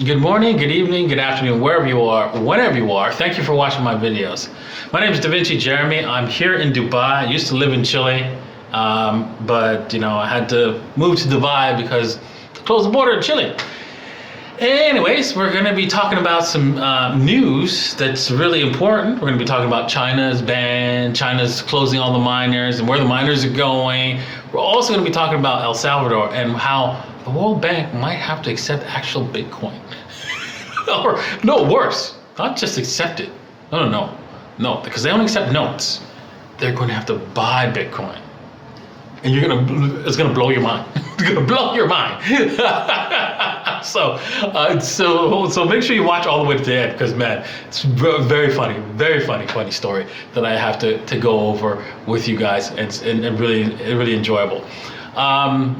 Good morning, good evening, good afternoon, wherever you are, whenever you are. Thank you for watching my videos. My name is Da Vinci Jeremy. I'm here in Dubai. I used to live in Chile, but I had to move to Dubai because to close the border in Chile. Anyways, we're going to be talking about some news that's really important. We're going to be talking about China's ban, China's closing all the miners and where the miners are going. We're also going to be talking about El Salvador and how the World Bank might have to accept actual Bitcoin. Or, no, worse, not just accept it. No, because they don't accept notes. They're going to have to buy Bitcoin. And it's gonna blow your mind. It's gonna blow your mind. So make sure you watch all the way to the end because man, it's very funny story that I have to go over with you guys, and really enjoyable.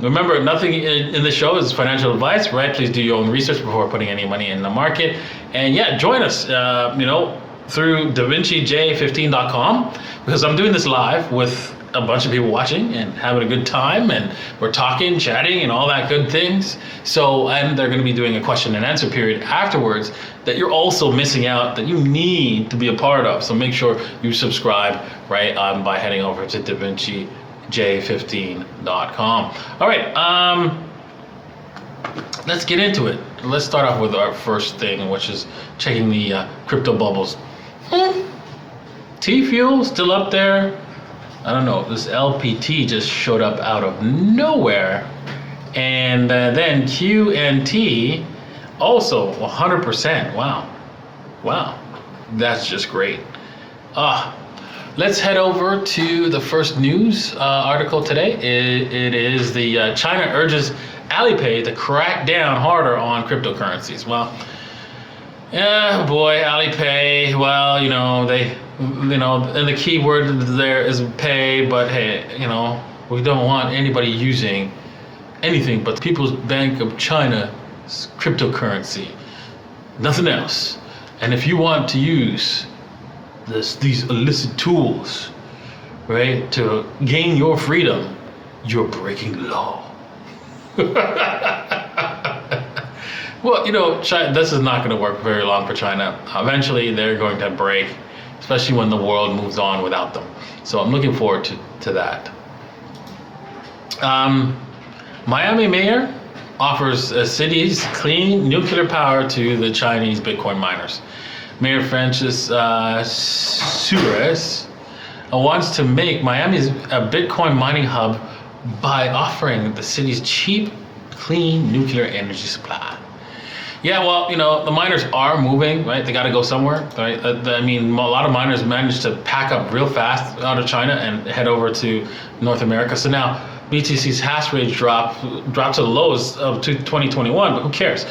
Remember, nothing in the show is financial advice, right? Please do your own research before putting any money in the market. And yeah, join us, through DaVinciJ15.com because I'm doing this live with a bunch of people watching and having a good time, and we're talking, chatting, and all that good things. And they're going to be doing a question and answer period afterwards that you're also missing out, that you need to be a part of. So make sure you subscribe, right, by heading over to DaVinciJ15.com. All right, let's get into it. Let's start off with our first thing, which is checking the crypto bubbles. T-Fuel still up there. I don't know, this LPT just showed up out of nowhere. And then QNT also 100%. Wow. That's just great. Let's head over to the first news article today. It is the China urges Alipay to crack down harder on cryptocurrencies. Well, yeah, boy, Alipay, well, and the key word there is pay, but hey, we don't want anybody using anything but the People's Bank of China's cryptocurrency. Nothing else. And if you want to use these illicit tools, right, to gain your freedom, you're breaking law. Well, China, this is not going to work very long for China. Eventually, they're going to break, especially when the world moves on without them. So I'm looking forward to that. Miami mayor offers cities clean nuclear power to the Chinese Bitcoin miners. Mayor Francis Suarez wants to make Miami a Bitcoin mining hub by offering the city's cheap, clean nuclear energy supply. Yeah, well, the miners are moving, right? They got to go somewhere, right? I mean, a lot of miners managed to pack up real fast out of China and head over to North America. So now BTC's Hashrate dropped to the lows of 2021, but who cares?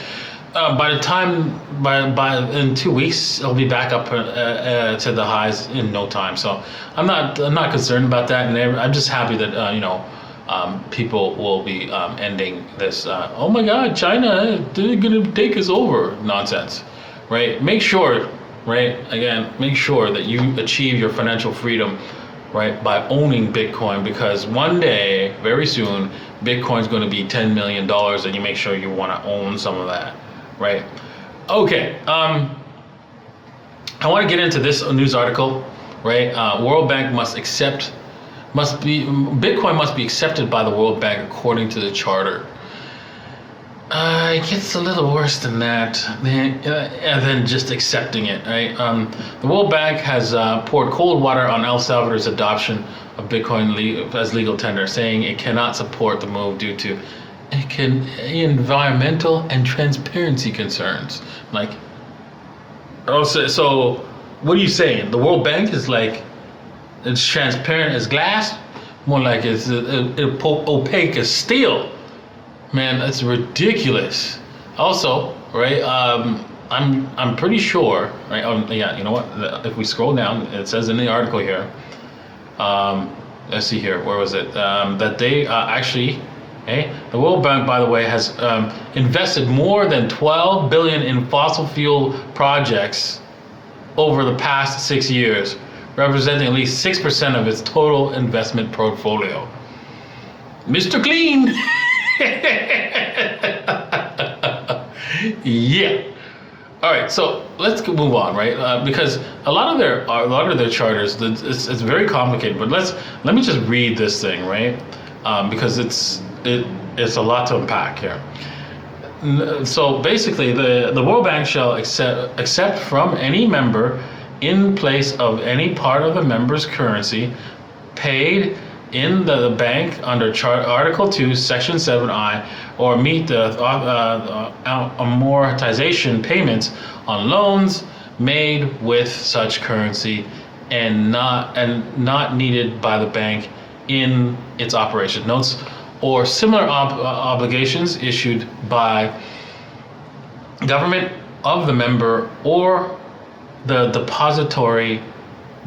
By the time, in 2 weeks, it'll be back up to the highs in no time. So I'm not concerned about that, and I'm just happy that people will be ending this. Oh my God, China, they're gonna take us over nonsense, right? Make sure that you achieve your financial freedom, right, by owning Bitcoin, because one day, very soon, Bitcoin's going to be $10 million, and you make sure you want to own some of that. Right. Okay. I want to get into this news article. Right. World Bank Bitcoin must be accepted by the World Bank according to the charter. It gets a little worse than that, than just accepting it. Right. The World Bank has poured cold water on El Salvador's adoption of Bitcoin as legal tender, saying it cannot support the move due to environmental and transparency concerns. Like, so what are you saying? The World Bank is like, it's transparent as glass? More like it's opaque as steel. Man, that's ridiculous. Also, right, I'm pretty sure, right, yeah, you know what, if we scroll down, it says in the article here, let's see here, where was it, that they actually, the World Bank, by the way, has invested more than $12 billion in fossil fuel projects over the past 6 years, representing at least 6% of its total investment portfolio. Mr. Clean! Yeah. All right, so let's move on, right? Because a lot of their charters, it's very complicated. But let me just read this thing, right? Because it's a lot to unpack here. So basically, the World Bank shall accept from any member in place of any part of the member's currency paid in the bank under Article 2, Section 7I, or meet the amortization payments on loans made with such currency and not needed by the bank in its operation. Notes or similar obligations issued by government of the member or the depository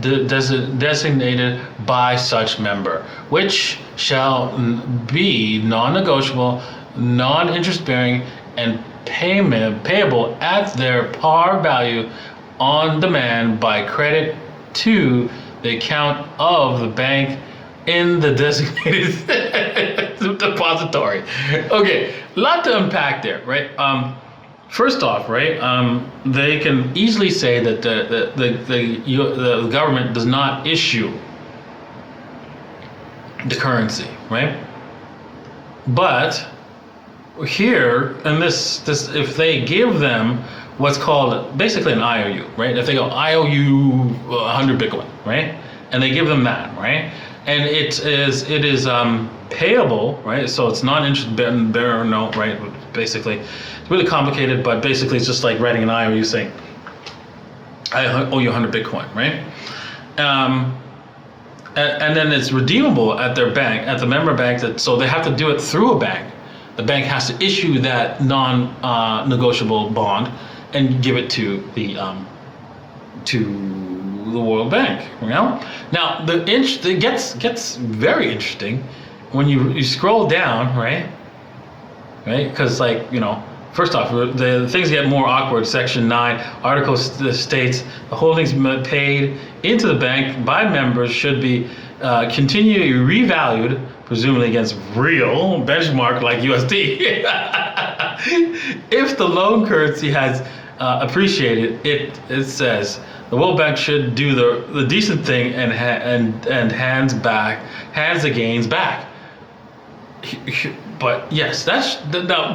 designated by such member, which shall be non-negotiable, non-interest-bearing, and payable at their par value on demand by credit to the account of the bank in the designated depository. Okay, a lot to unpack there, right? First off, right, they can easily say that the government does not issue the currency, right? But here, in this, if they give them what's called basically an IOU, right? If they go, I owe you 100 Bitcoin, right? And they give them that, right? And it is payable, right? So it's non-interest bearing note, right? Basically, it's really complicated, but basically it's just like writing an IOU saying, I owe you 100 Bitcoin, right? And then it's redeemable at their bank, at the member bank. So they have to do it through a bank. The bank has to issue that non-negotiable bond and give it to the World Bank. You know? Now it gets very interesting when you scroll down, right? Because first off, the things get more awkward. Section 9, Article states the holdings paid into the bank by members should be continually revalued, presumably against real benchmark like USD. If the loan currency has appreciated, it says the World Bank should do the decent thing and hands the gains back. But yes, that's now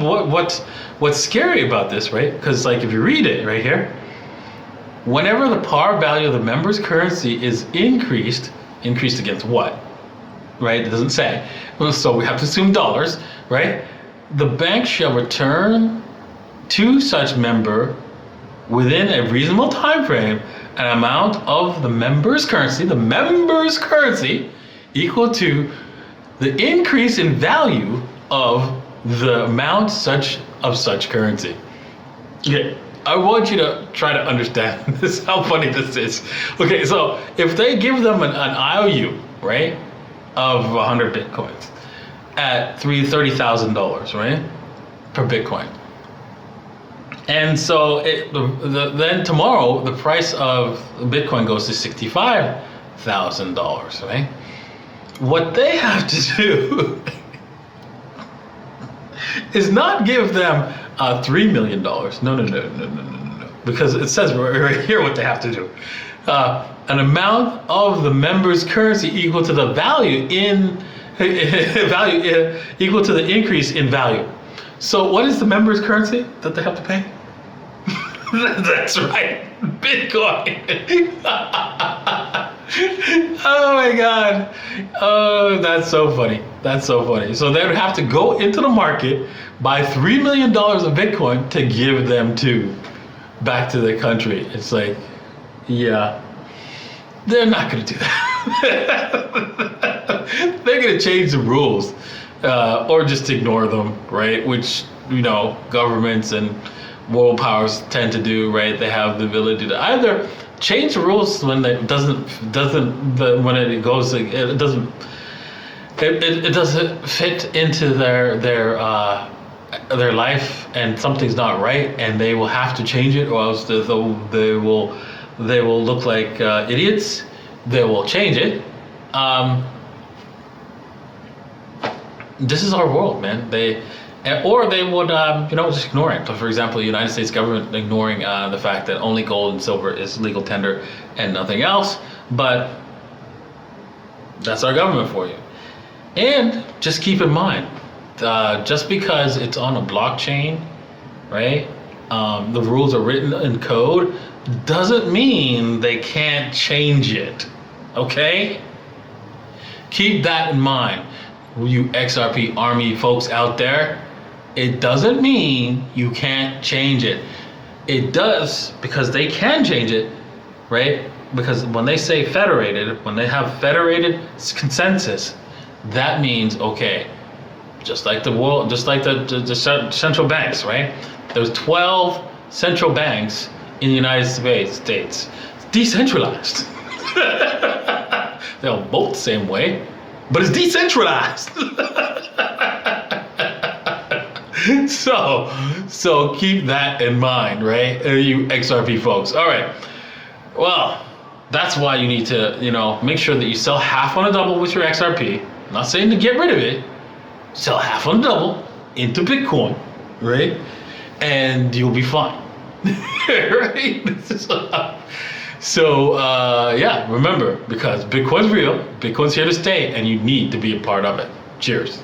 what's scary about this, right? Because if you read it right here, whenever the par value of the member's currency is increased against what, right? It doesn't say. So we have to assume dollars, right? The bank shall return to such member within a reasonable time frame an amount of the member's currency equal to the increase in value of the amount of such currency. Okay, I want you to try to understand this, how funny this is. Okay, so if they give them an IOU, right, of 100 Bitcoins at $30,000, right, per Bitcoin. And so then tomorrow the price of Bitcoin goes to $65,000, right? What they have to do is not give them $3 million. No. Because it says right here what they have to do. An amount of the member's currency equal to the equal to the increase in value. So what is the member's currency that they have to pay? That's right, Bitcoin. Oh my God. Oh, that's so funny. So they would have to go into the market, buy $3 million of Bitcoin to give them back to the country. It's like, yeah, they're not going to do that. They're going to change the rules or just ignore them, right? Which, governments and world powers tend to do, right? They have the ability to either change the rules when it doesn't fit into their life and something's not right, and they will have to change it, or else they will look like idiots. They will change it. This is our world, man. Or they would, just ignore it. So for example, the United States government ignoring the fact that only gold and silver is legal tender and nothing else. But that's our government for you. And just keep in mind, just because it's on a blockchain, right? The rules are written in code, doesn't mean they can't change it. Okay? Keep that in mind, you XRP Army folks out there. It doesn't mean you can't change it. It does, because they can change it, right? Because when they say federated, when they have federated consensus, that means, okay, just like the world, just like the central banks, right? There's 12 central banks in the United States, decentralized. They'll vote the same way, but it's decentralized. So keep that in mind, right? You XRP folks. All right. Well, that's why you need to, make sure that you sell half on a double with your XRP. I'm not saying to get rid of it. Sell half on a double into Bitcoin, right? And you'll be fine. Right? So, remember, because Bitcoin's real, Bitcoin's here to stay, and you need to be a part of it. Cheers.